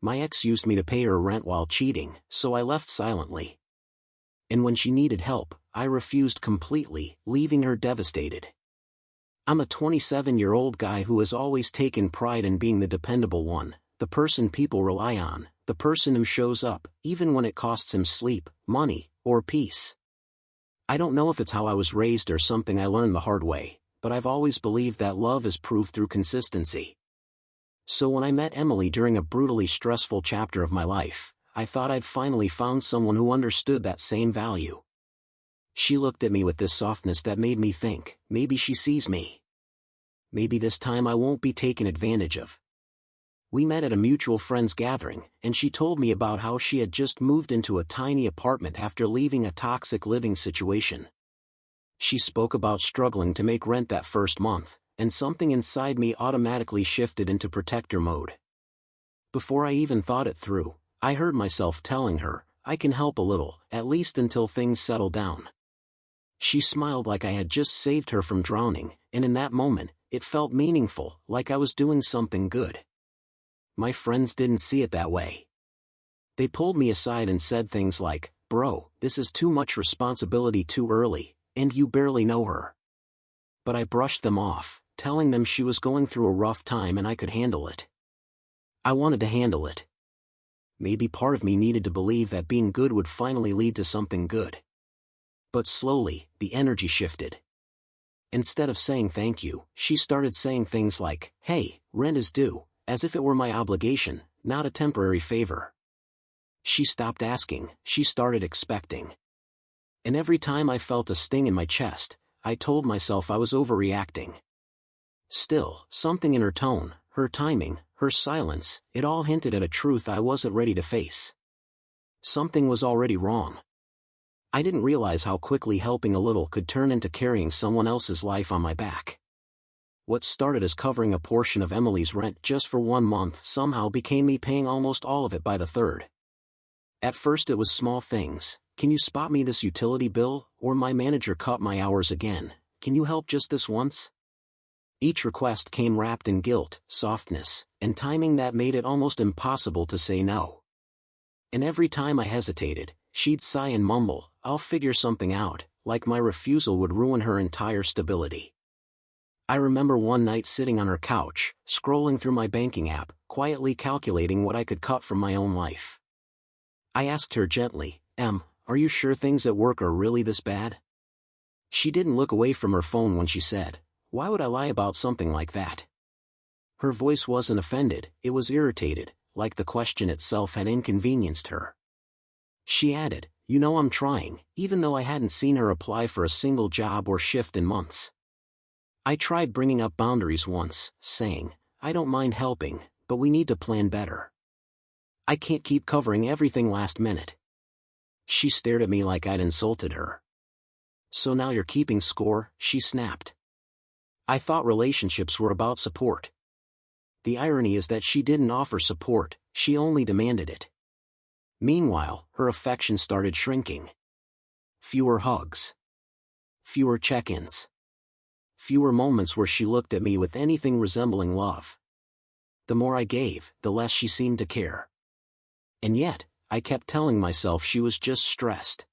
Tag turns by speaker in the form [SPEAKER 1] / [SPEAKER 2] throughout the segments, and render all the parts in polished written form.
[SPEAKER 1] My ex used me to pay her rent while cheating, so I left silently. And when she needed help, I refused completely, leaving her devastated. I'm a 27-year-old guy who has always taken pride in being the dependable one, the person people rely on, the person who shows up, even when it costs him sleep, money, or peace. I don't know if it's how I was raised or something I learned the hard way, but I've always believed that love is proved through consistency. So when I met Emily during a brutally stressful chapter of my life, I thought I'd finally found someone who understood that same value. She looked at me with this softness that made me think, maybe she sees me. Maybe this time I won't be taken advantage of. We met at a mutual friend's gathering, and she told me about how she had just moved into a tiny apartment after leaving a toxic living situation. She spoke about struggling to make rent that first month, and something inside me automatically shifted into protector mode. Before I even thought it through, I heard myself telling her, I can help a little, at least until things settle down. She smiled like I had just saved her from drowning, and in that moment, it felt meaningful, like I was doing something good. My friends didn't see it that way. They pulled me aside and said things like, "Bro, this is too much responsibility too early, and you barely know her." But I brushed them off, telling them she was going through a rough time and I could handle it. I wanted to handle it. Maybe part of me needed to believe that being good would finally lead to something good. But slowly, the energy shifted. Instead of saying thank you, she started saying things like, "Hey, rent is due," as if it were my obligation, not a temporary favor. She stopped asking, she started expecting. And every time I felt a sting in my chest, I told myself I was overreacting. Still, something in her tone, her timing, her silence, it all hinted at a truth I wasn't ready to face. Something was already wrong. I didn't realize how quickly helping a little could turn into carrying someone else's life on my back. What started as covering a portion of Emily's rent just for 1 month somehow became me paying almost all of it by the third. At first it was small things. "Can you spot me this utility bill?" Or "My manager cut my hours again. Can you help just this once?" Each request came wrapped in guilt, softness, and timing that made it almost impossible to say no. And every time I hesitated, she'd sigh and mumble, "I'll figure something out," like my refusal would ruin her entire stability. I remember one night sitting on her couch, scrolling through my banking app, quietly calculating what I could cut from my own life. I asked her gently, "Em, are you sure things at work are really this bad?" She didn't look away from her phone when she said, "Why would I lie about something like that?" Her voice wasn't offended, it was irritated, like the question itself had inconvenienced her. She added, "You know I'm trying," even though I hadn't seen her apply for a single job or shift in months. I tried bringing up boundaries once, saying, "I don't mind helping, but we need to plan better. I can't keep covering everything last minute." She stared at me like I'd insulted her. "So now you're keeping score," she snapped. I thought relationships were about support. The irony is that she didn't offer support, she only demanded it. Meanwhile, her affection started shrinking. Fewer hugs. Fewer check-ins. Fewer moments where she looked at me with anything resembling love. The more I gave, the less she seemed to care. And yet, I kept telling myself she was just stressed.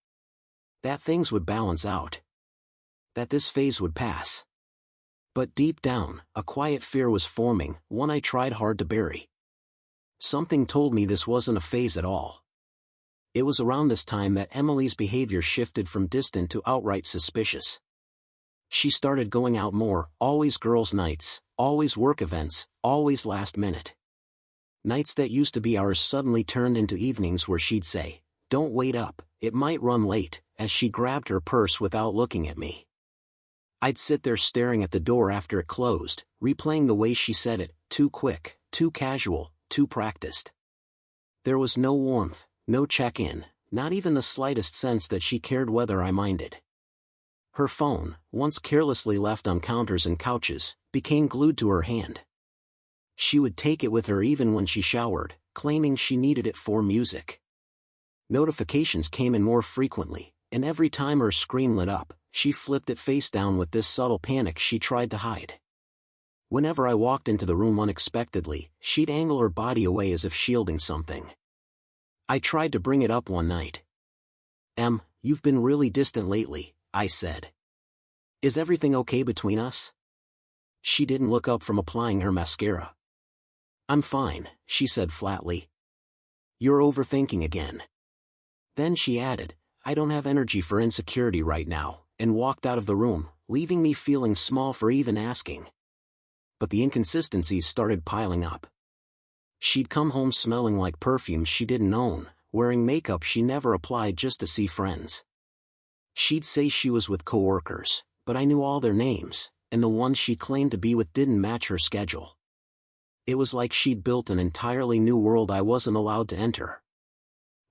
[SPEAKER 1] That things would balance out. That this phase would pass. But deep down, a quiet fear was forming, one I tried hard to bury. Something told me this wasn't a phase at all. It was around this time that Emily's behavior shifted from distant to outright suspicious. She started going out more, always girls' nights, always work events, always last minute. Nights that used to be ours suddenly turned into evenings where she'd say, "Don't wait up, it might run late," as she grabbed her purse without looking at me. I'd sit there staring at the door after it closed, replaying the way she said it, too quick, too casual, too practiced. There was no warmth, no check-in, not even the slightest sense that she cared whether I minded. Her phone, once carelessly left on counters and couches, became glued to her hand. She would take it with her even when she showered, claiming she needed it for music. Notifications came in more frequently, and every time her screen lit up, she flipped it face down with this subtle panic she tried to hide. Whenever I walked into the room unexpectedly, she'd angle her body away as if shielding something. I tried to bring it up one night. You've been really distant lately, I said. Is everything okay between us? She didn't look up from applying her mascara. I'm fine, she said flatly. You're overthinking again. Then she added, I don't have energy for insecurity right now, and walked out of the room, leaving me feeling small for even asking. But the inconsistencies started piling up. She'd come home smelling like perfumes she didn't own, wearing makeup she never applied just to see friends. She'd say she was with coworkers, but I knew all their names, and the ones she claimed to be with didn't match her schedule. It was like she'd built an entirely new world I wasn't allowed to enter.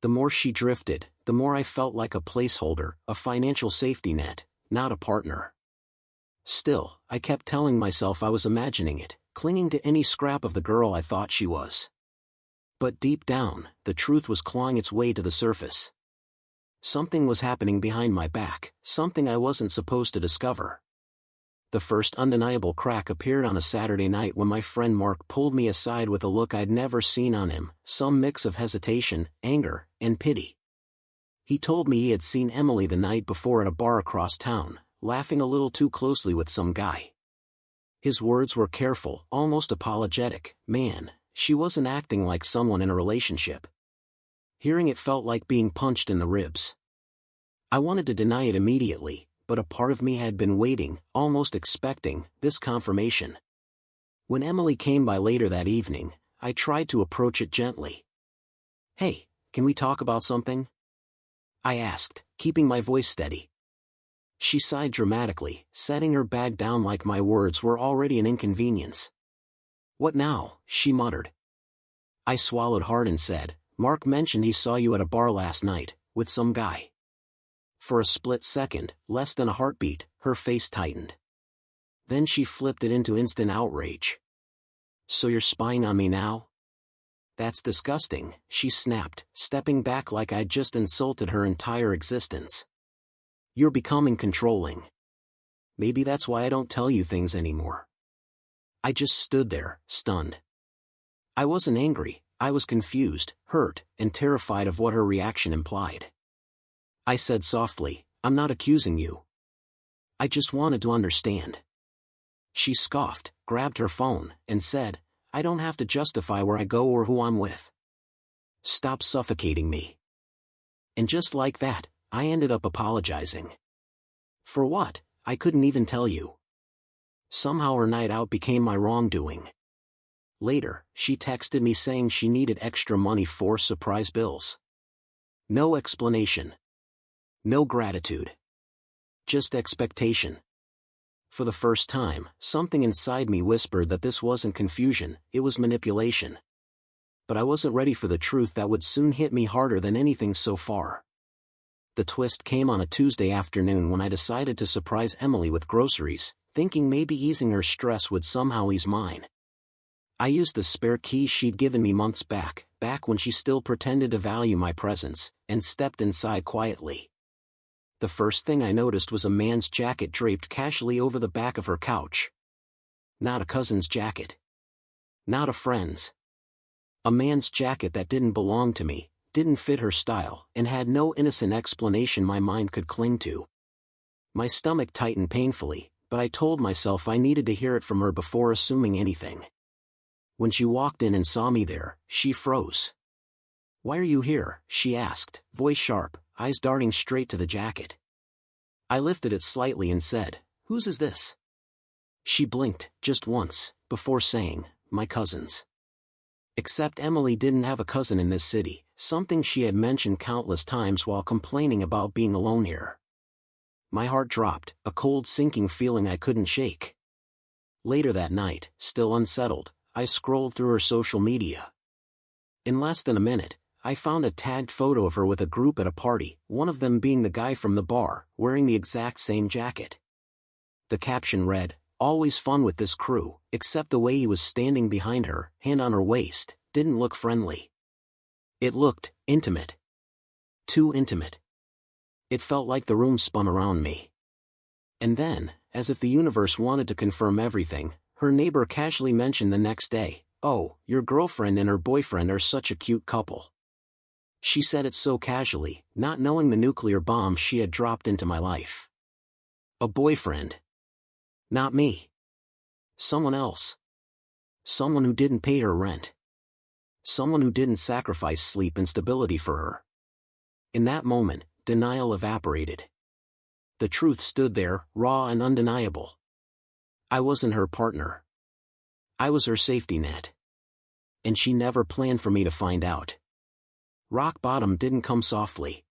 [SPEAKER 1] The more she drifted, the more I felt like a placeholder, a financial safety net, not a partner. Still, I kept telling myself I was imagining it, clinging to any scrap of the girl I thought she was. But deep down, the truth was clawing its way to the surface. Something was happening behind my back, something I wasn't supposed to discover. The first undeniable crack appeared on a Saturday night when my friend Mark pulled me aside with a look I'd never seen on him, some mix of hesitation, anger, and pity. He told me he had seen Emily the night before at a bar across town, laughing a little too closely with some guy. His words were careful, almost apologetic. Man, she wasn't acting like someone in a relationship. Hearing it felt like being punched in the ribs. I wanted to deny it immediately, but a part of me had been waiting, almost expecting, this confirmation. When Emily came by later that evening, I tried to approach it gently. Hey, can we talk about something? I asked, keeping my voice steady. She sighed dramatically, setting her bag down like my words were already an inconvenience. What now? She muttered. I swallowed hard and said, Mark mentioned he saw you at a bar last night, with some guy. For a split second, less than a heartbeat, her face tightened. Then she flipped it into instant outrage. So you're spying on me now? That's disgusting, she snapped, stepping back like I'd just insulted her entire existence. You're becoming controlling. Maybe that's why I don't tell you things anymore. I just stood there, stunned. I wasn't angry, I was confused, hurt, and terrified of what her reaction implied. I said softly, I'm not accusing you. I just wanted to understand. She scoffed, grabbed her phone, and said, I don't have to justify where I go or who I'm with. Stop suffocating me. And just like that, I ended up apologizing. For what? I couldn't even tell you. Somehow her night out became my wrongdoing. Later, she texted me saying she needed extra money for surprise bills. No explanation. No gratitude. Just expectation. For the first time, something inside me whispered that this wasn't confusion, it was manipulation. But I wasn't ready for the truth that would soon hit me harder than anything so far. The twist came on a Tuesday afternoon when I decided to surprise Emily with groceries, thinking maybe easing her stress would somehow ease mine. I used the spare keys she'd given me months back when she still pretended to value my presence, and stepped inside quietly. The first thing I noticed was a man's jacket draped casually over the back of her couch. Not a cousin's jacket. Not a friend's. A man's jacket that didn't belong to me, didn't fit her style, and had no innocent explanation my mind could cling to. My stomach tightened painfully, but I told myself I needed to hear it from her before assuming anything. When she walked in and saw me there, she froze. Why are you here? She asked, voice sharp, eyes darting straight to the jacket. I lifted it slightly and said, Whose is this? She blinked, just once, before saying, My cousin's. Except Emily didn't have a cousin in this city, something she had mentioned countless times while complaining about being alone here. My heart dropped, a cold sinking feeling I couldn't shake. Later that night, still unsettled, I scrolled through her social media. In less than a minute, I found a tagged photo of her with a group at a party, one of them being the guy from the bar, wearing the exact same jacket. The caption read, Always fun with this crew, except the way he was standing behind her, hand on her waist, didn't look friendly. It looked intimate. Too intimate. It felt like the room spun around me. And then, as if the universe wanted to confirm everything, Her neighbor casually mentioned the next day, "Oh, your girlfriend and her boyfriend are such a cute couple." She said it so casually, not knowing the nuclear bomb she had dropped into my life. A boyfriend. Not me. Someone else. Someone who didn't pay her rent. Someone who didn't sacrifice sleep and stability for her. In that moment, denial evaporated. The truth stood there, raw and undeniable. I wasn't her partner. I was her safety net. And she never planned for me to find out. Rock bottom didn't come softly.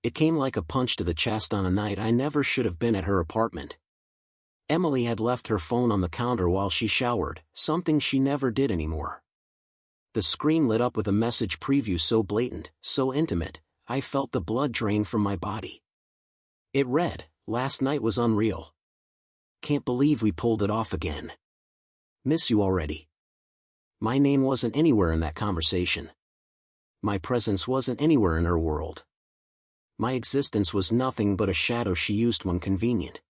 [SPEAKER 1] It came like a punch to the chest on a night I never should have been at her apartment. Emily had left her phone on the counter while she showered, something she never did anymore. The screen lit up with a message preview so blatant, so intimate, I felt the blood drain from my body. It read, "Last night was unreal. Can't believe we pulled it off again. Miss you already." My name wasn't anywhere in that conversation. My presence wasn't anywhere in her world. My existence was nothing but a shadow she used when convenient.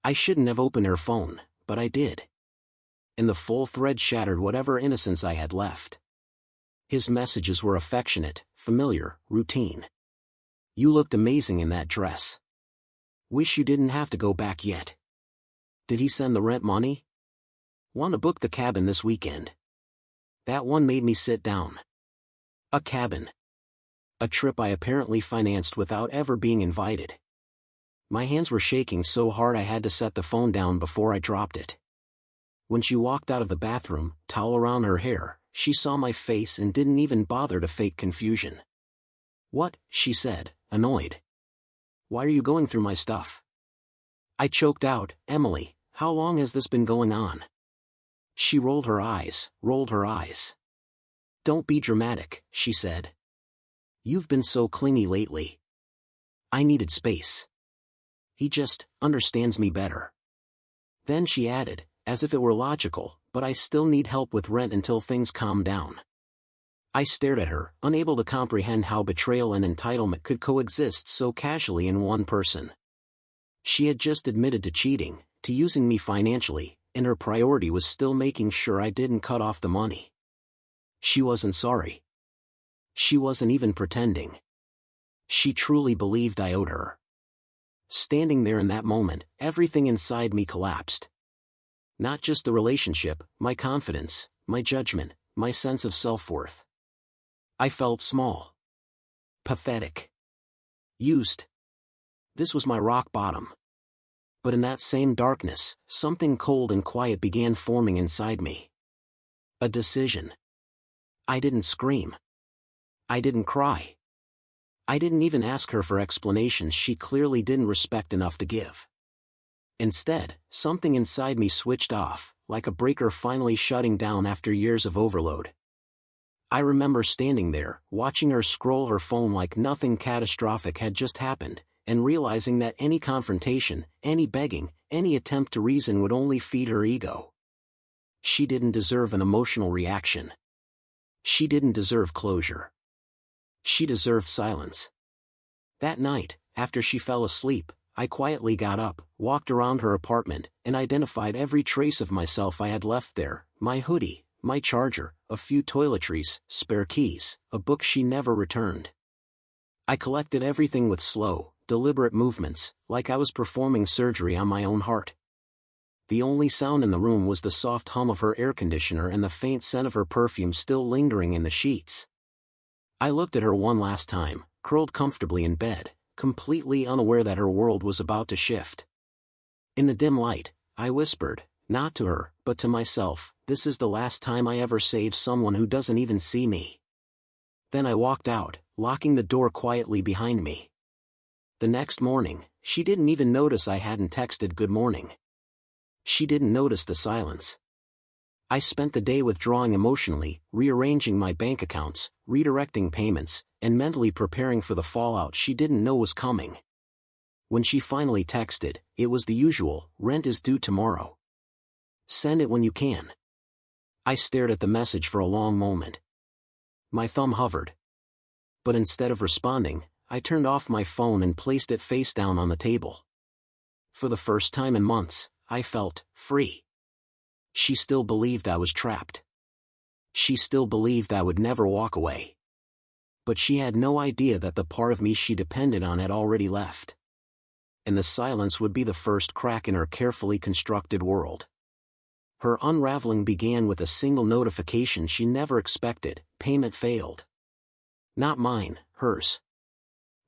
[SPEAKER 1] I shouldn't have opened her phone, but I did. And the full thread shattered whatever innocence I had left. His messages were affectionate, familiar, routine. "You looked amazing in that dress. Wish you didn't have to go back yet. Did he send the rent money? Want to book the cabin this weekend?" That one made me sit down. A cabin. A trip I apparently financed without ever being invited. My hands were shaking so hard I had to set the phone down before I dropped it. When she walked out of the bathroom, towel around her hair, she saw my face and didn't even bother to fake confusion. "What?" she said, annoyed. "Why are you going through my stuff?" I choked out, "Emily, how long has this been going on?" She rolled her eyes, "Don't be dramatic," she said. "You've been so clingy lately. I needed space. He just understands me better." Then she added, as if it were logical, "But I still need help with rent until things calm down." I stared at her, unable to comprehend how betrayal and entitlement could coexist so casually in one person. She had just admitted to cheating, to using me financially, and her priority was still making sure I didn't cut off the money. She wasn't sorry. She wasn't even pretending. She truly believed I owed her. Standing there in that moment, everything inside me collapsed. Not just the relationship, my confidence, my judgment, my sense of self-worth. I felt small. Pathetic. Used. This was my rock bottom. But in that same darkness, something cold and quiet began forming inside me. A decision. I didn't scream. I didn't cry. I didn't even ask her for explanations she clearly didn't respect enough to give. Instead, something inside me switched off, like a breaker finally shutting down after years of overload. I remember standing there, watching her scroll her phone like nothing catastrophic had just happened, and realizing that any confrontation, any begging, any attempt to reason would only feed her ego. She didn't deserve an emotional reaction. She didn't deserve closure. She deserved silence. That night, after she fell asleep, I quietly got up, walked around her apartment, and identified every trace of myself I had left there: my hoodie, my charger, a few toiletries, spare keys, a book she never returned. I collected everything with slow, deliberate movements, like I was performing surgery on my own heart. The only sound in the room was the soft hum of her air conditioner and the faint scent of her perfume still lingering in the sheets. I looked at her one last time, curled comfortably in bed, completely unaware that her world was about to shift. In the dim light, I whispered, not to her, but to myself, "This is the last time I ever save someone who doesn't even see me." Then I walked out, locking the door quietly behind me. The next morning, she didn't even notice I hadn't texted good morning. She didn't notice the silence. I spent the day withdrawing emotionally, rearranging my bank accounts, redirecting payments, and mentally preparing for the fallout she didn't know was coming. When she finally texted, it was the usual, "Rent is due tomorrow. Send it when you can." I stared at the message for a long moment. My thumb hovered. But instead of responding, I turned off my phone and placed it face down on the table. For the first time in months, I felt free. She still believed I was trapped. She still believed I would never walk away. But she had no idea that the part of me she depended on had already left. And the silence would be the first crack in her carefully constructed world. Her unraveling began with a single notification she never expected: payment failed. Not mine, hers.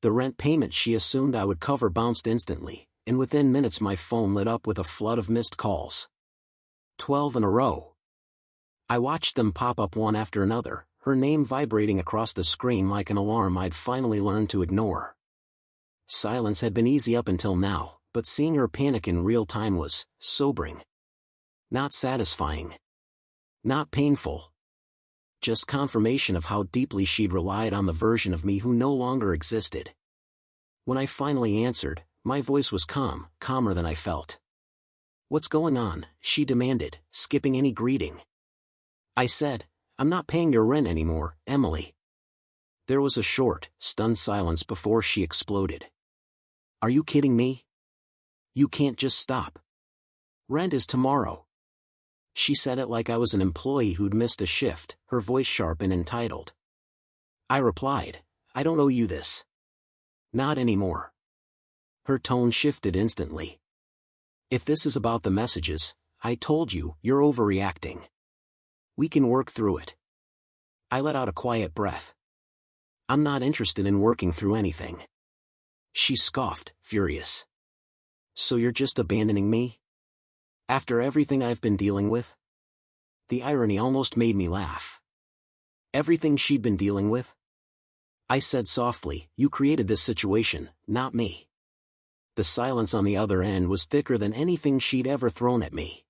[SPEAKER 1] The rent payment she assumed I would cover bounced instantly, and within minutes my phone lit up with a flood of missed calls. 12 in a row. I watched them pop up one after another, her name vibrating across the screen like an alarm I'd finally learned to ignore. Silence had been easy up until now, but seeing her panic in real time was sobering. Not satisfying. Not painful. Just confirmation of how deeply she'd relied on the version of me who no longer existed. When I finally answered, my voice was calm, calmer than I felt. "What's going on?" she demanded, skipping any greeting. I said, "I'm not paying your rent anymore, Emily." There was a short, stunned silence before she exploded. "Are you kidding me? You can't just stop. Rent is tomorrow." She said it like I was an employee who'd missed a shift, her voice sharp and entitled. I replied, "I don't owe you this. Not anymore." Her tone shifted instantly. "If this is about the messages, I told you, you're overreacting. We can work through it." I let out a quiet breath. "I'm not interested in working through anything." She scoffed, furious. "So you're just abandoning me? After everything I've been dealing with?" The irony almost made me laugh. Everything she'd been dealing with? I said softly, "You created this situation, not me." The silence on the other end was thicker than anything she'd ever thrown at me.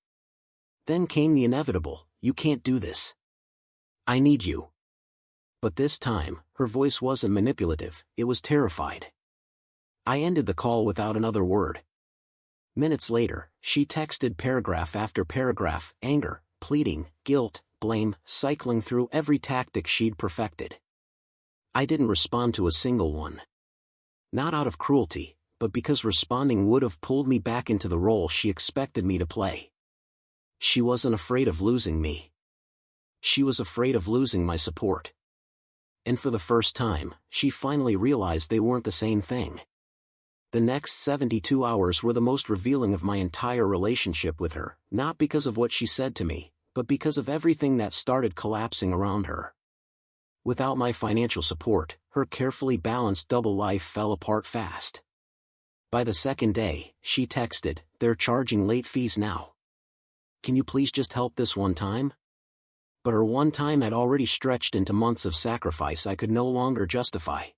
[SPEAKER 1] Then came the inevitable: "You can't do this. I need you." But this time, her voice wasn't manipulative, it was terrified. I ended the call without another word. Minutes later, she texted paragraph after paragraph, anger, pleading, guilt, blame, cycling through every tactic she'd perfected. I didn't respond to a single one. Not out of cruelty, but because responding would have pulled me back into the role she expected me to play. She wasn't afraid of losing me. She was afraid of losing my support. And for the first time, she finally realized they weren't the same thing. The next 72 hours were the most revealing of my entire relationship with her, not because of what she said to me, but because of everything that started collapsing around her. Without my financial support, her carefully balanced double life fell apart fast. By the second day, she texted, "They're charging late fees now. Can you please just help this one time?" But her one time had already stretched into months of sacrifice I could no longer justify.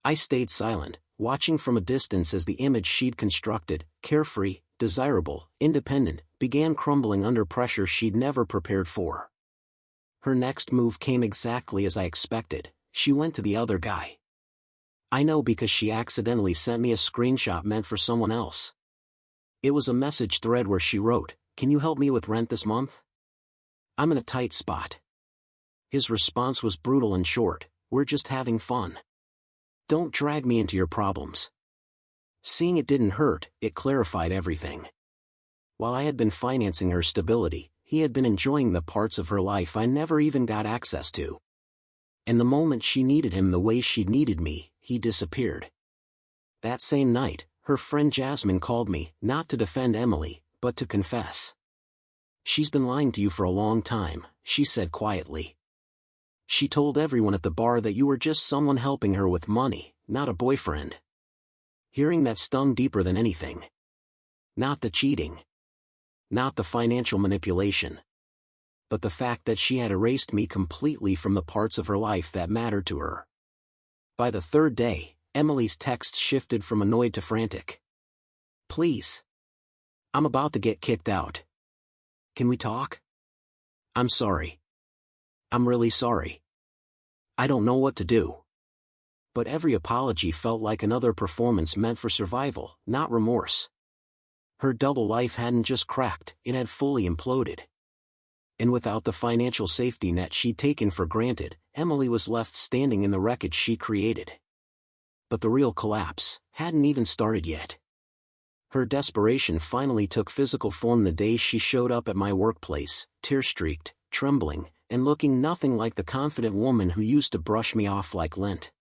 [SPEAKER 1] I stayed silent, watching from a distance as the image she'd constructed, carefree, desirable, independent, began crumbling under pressure she'd never prepared for. Her next move came exactly as I expected. She went to the other guy. I know because she accidentally sent me a screenshot meant for someone else. It was a message thread where she wrote, "Can you help me with rent this month? I'm in a tight spot." His response was brutal and short, "We're just having fun. Don't drag me into your problems." Seeing it didn't hurt, it clarified everything. While I had been financing her stability, he had been enjoying the parts of her life I never even got access to. And the moment she needed him the way she'd needed me, he disappeared. That same night, her friend Jasmine called me, not to defend Emily, but to confess. "She's been lying to you for a long time," she said quietly. "She told everyone at the bar that you were just someone helping her with money, not a boyfriend." Hearing that stung deeper than anything. Not the cheating. Not the financial manipulation. But the fact that she had erased me completely from the parts of her life that mattered to her. By the third day, Emily's texts shifted from annoyed to frantic. "Please. I'm about to get kicked out. Can we talk? I'm sorry. I'm really sorry. I don't know what to do." But every apology felt like another performance meant for survival, not remorse. Her double life hadn't just cracked, it had fully imploded. And without the financial safety net she'd taken for granted, Emily was left standing in the wreckage she created. But the real collapse hadn't even started yet. Her desperation finally took physical form the day she showed up at my workplace, tear-streaked, trembling, and looking nothing like the confident woman who used to brush me off like lint.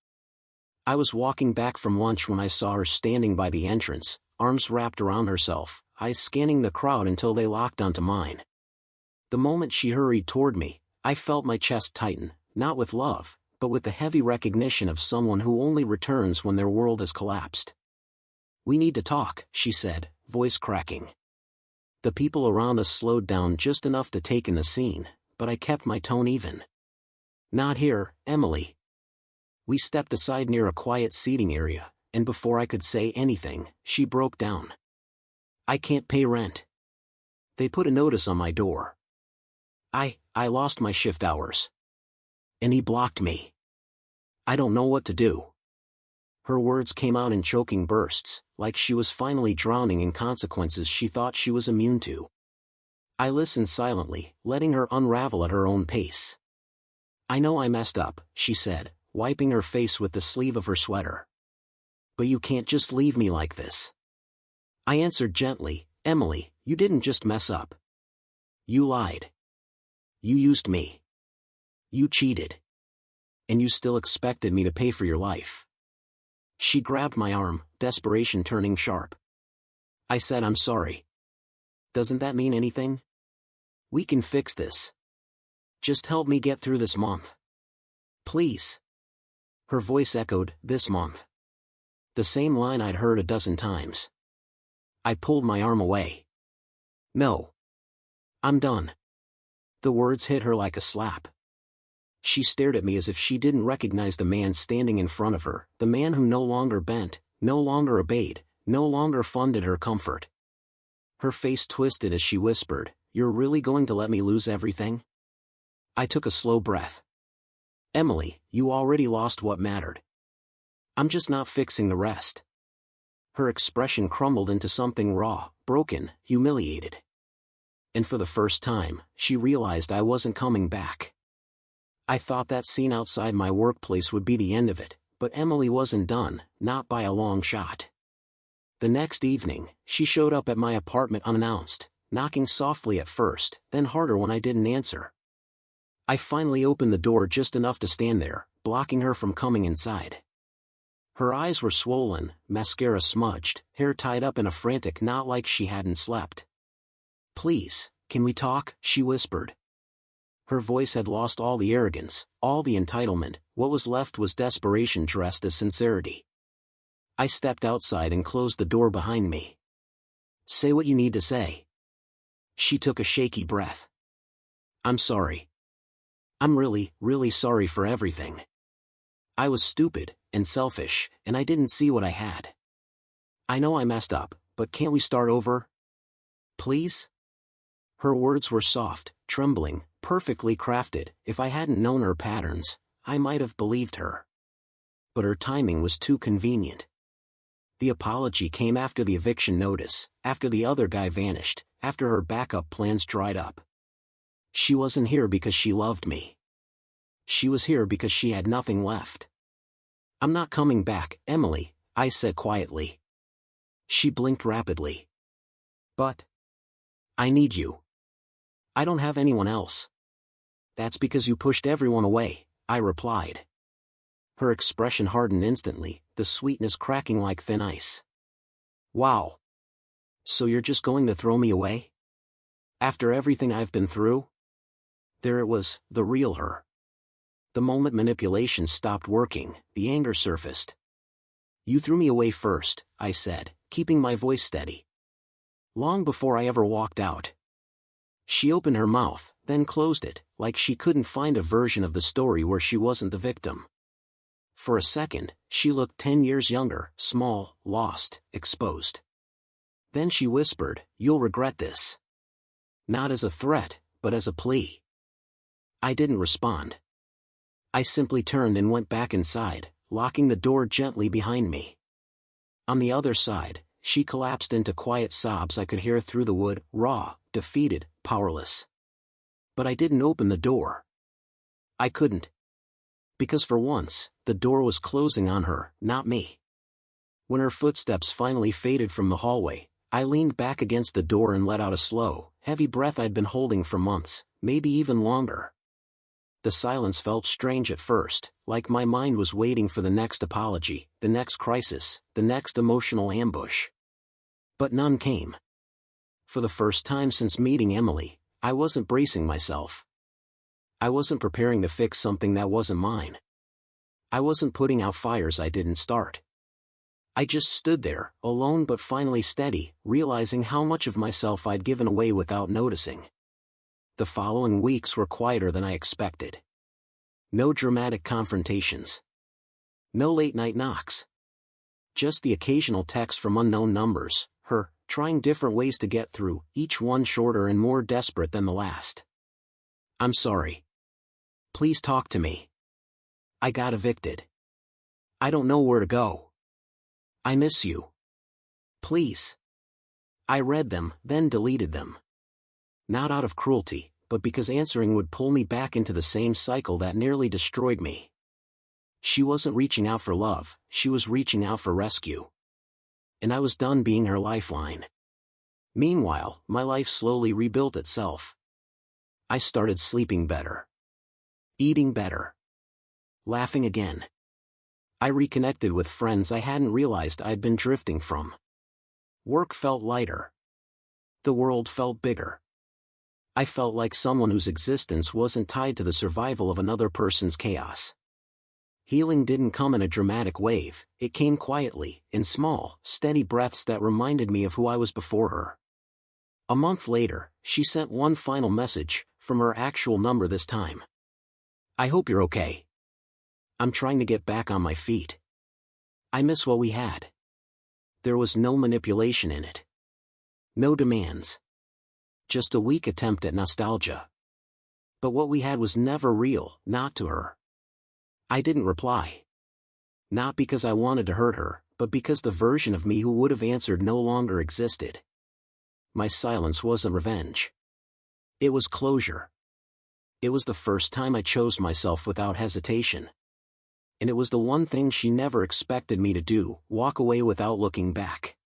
[SPEAKER 1] I was walking back from lunch when I saw her standing by the entrance, arms wrapped around herself, eyes scanning the crowd until they locked onto mine. The moment she hurried toward me, I felt my chest tighten, not with love, but with the heavy recognition of someone who only returns when their world has collapsed. "We need to talk," she said, voice cracking. The people around us slowed down just enough to take in the scene, but I kept my tone even. "Not here, Emily." We stepped aside near a quiet seating area, and before I could say anything, she broke down. "I can't pay rent. They put a notice on my door. I lost my shift hours. And he blocked me. I don't know what to do." Her words came out in choking bursts, like she was finally drowning in consequences she thought she was immune to. I listened silently, letting her unravel at her own pace. "I know I messed up," she said, wiping her face with the sleeve of her sweater. "But you can't just leave me like this." I answered gently, "Emily, you didn't just mess up. You lied. You used me. You cheated. And you still expected me to pay for your life." She grabbed my arm, desperation turning sharp. I said, "I'm sorry. Doesn't that mean anything? We can fix this. Just help me get through this month. Please." Her voice echoed, "This month." The same line I'd heard a dozen times. I pulled my arm away. "No. I'm done." The words hit her like a slap. She stared at me as if she didn't recognize the man standing in front of her, the man who no longer bent, no longer obeyed, no longer funded her comfort. Her face twisted as she whispered, "You're really going to let me lose everything?" I took a slow breath. "Emily, you already lost what mattered. I'm just not fixing the rest." Her expression crumbled into something raw, broken, humiliated. And for the first time, she realized I wasn't coming back. I thought that scene outside my workplace would be the end of it, but Emily wasn't done, not by a long shot. The next evening, she showed up at my apartment unannounced, knocking softly at first, then harder when I didn't answer. I finally opened the door just enough to stand there, blocking her from coming inside. Her eyes were swollen, mascara smudged, hair tied up in a frantic knot like she hadn't slept. "Please, can we talk?" she whispered. Her voice had lost all the arrogance, all the entitlement, what was left was desperation dressed as sincerity. I stepped outside and closed the door behind me. "Say what you need to say." She took a shaky breath. "I'm sorry. I'm really, really sorry for everything. I was stupid, and selfish, and I didn't see what I had. I know I messed up, but can't we start over? Please?" Her words were soft, trembling, perfectly crafted. If I hadn't known her patterns, I might have believed her. But her timing was too convenient. The apology came after the eviction notice, after the other guy vanished, after her backup plans dried up. She wasn't here because she loved me. She was here because she had nothing left. "I'm not coming back, Emily," I said quietly. She blinked rapidly. "But I need you. I don't have anyone else." "That's because you pushed everyone away," I replied. Her expression hardened instantly, the sweetness cracking like thin ice. "Wow. So you're just going to throw me away? After everything I've been through?" There it was, the real her. The moment manipulation stopped working, the anger surfaced. "You threw me away first," I said, keeping my voice steady. "Long before I ever walked out." She opened her mouth, then closed it, like she couldn't find a version of the story where she wasn't the victim. For a second, she looked 10 years younger, small, lost, exposed. Then she whispered, "You'll regret this." Not as a threat, but as a plea. I didn't respond. I simply turned and went back inside, locking the door gently behind me. On the other side, she collapsed into quiet sobs I could hear through the wood, raw, defeated, powerless. But I didn't open the door. I couldn't. Because for once, the door was closing on her, not me. When her footsteps finally faded from the hallway, I leaned back against the door and let out a slow, heavy breath I'd been holding for months, maybe even longer. The silence felt strange at first, like my mind was waiting for the next apology, the next crisis, the next emotional ambush. But none came. For the first time since meeting Emily, I wasn't bracing myself. I wasn't preparing to fix something that wasn't mine. I wasn't putting out fires I didn't start. I just stood there, alone but finally steady, realizing how much of myself I'd given away without noticing. The following weeks were quieter than I expected. No dramatic confrontations. No late-night knocks. Just the occasional text from unknown numbers, her, trying different ways to get through, each one shorter and more desperate than the last. "I'm sorry. Please talk to me. I got evicted. I don't know where to go. I miss you. Please." I read them, then deleted them. Not out of cruelty, but because answering would pull me back into the same cycle that nearly destroyed me. She wasn't reaching out for love, she was reaching out for rescue. And I was done being her lifeline. Meanwhile, my life slowly rebuilt itself. I started sleeping better. Eating better. Laughing again. I reconnected with friends I hadn't realized I'd been drifting from. Work felt lighter. The world felt bigger. I felt like someone whose existence wasn't tied to the survival of another person's chaos. Healing didn't come in a dramatic wave, it came quietly, in small, steady breaths that reminded me of who I was before her. A month later, she sent one final message, from her actual number this time. "I hope you're okay. I'm trying to get back on my feet. I miss what we had." There was no manipulation in it. No demands. Just a weak attempt at nostalgia. But what we had was never real, not to her. I didn't reply. Not because I wanted to hurt her, but because the version of me who would have answered no longer existed. My silence wasn't revenge. It was closure. It was the first time I chose myself without hesitation. And it was the one thing she never expected me to do, walk away without looking back.